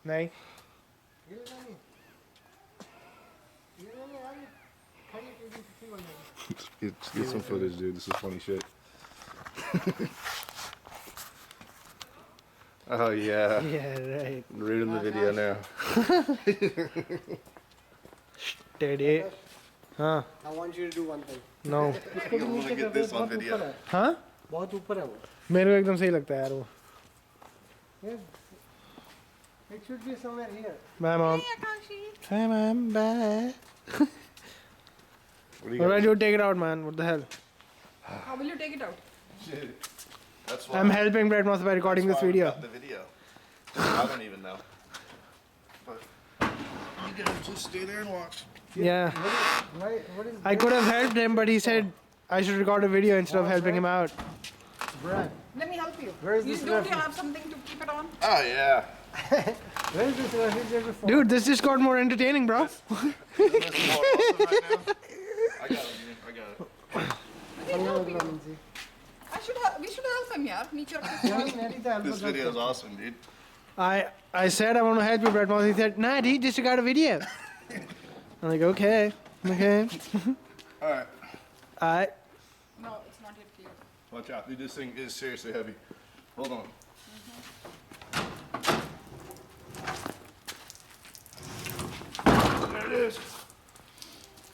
नहीं Get some footage, dude. This is funny shit. Oh yeah. Yeah, right. Reading the video now. Steady. हाँ. I want you to do one thing. No. You want to get this on video. हाँ? बहुत ऊपर है वो. मेरे को एकदम सही लगता है यार वो. It should be somewhere here. Bye, mom. Hey, Akashi. Hey, mom. Bye. What do you Alright, got? you take it out, man. What the hell? How will you take it out? Shit. That's why I'm helping Brett Moss by recording this that's why we video. got the video. I don't even know. But you guys just stay there and watch. Yeah. What is I could have helped him, but he said I should record a video instead of helping him out. Brad? Let me help you. Where is this Don't you reference? have something to keep it on? Oh yeah. Where is this refrigerator for? Dude, this just got more entertaining, bro. Isn't this more awesome right now? I got it. I got it. Let me help you. We should help him, yaar. Niche rakh. This video is awesome, dude. I said I want to help you, Brett Moss. He said, nah, dude, just record a video. I'm like, okay. Okay. All right. I. No, it's not yet clear. Watch out, dude. This thing is seriously heavy. Hold on. There it is.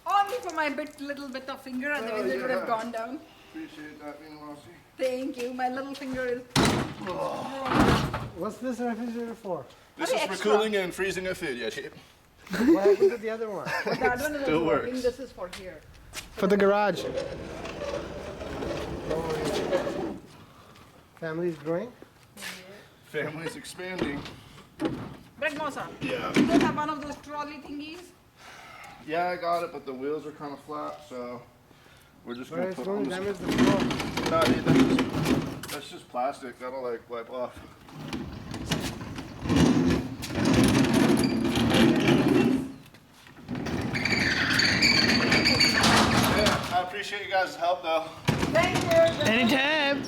Only for my little bit of finger, and then it would have gone down. Appreciate that, being Rossi. Thank you. My little finger is. What's this refrigerator for? This Okay, is for extra. cooling and freezing of food, yeah, shit. What happened to the other one? But that one is Still also working. works. This is for here. For the garage. Family's growing? Family's expanding. Brett Mossa, Yeah. you don't have one of those trolley thingies? Yeah, I got it, but the wheels are kind of flat, so we're just Where gonna it's put going on to this. damage the floor. No, dude, that's just plastic. That'll like wipe off. Yeah, I appreciate you guys' help though. Thank you. Anytime.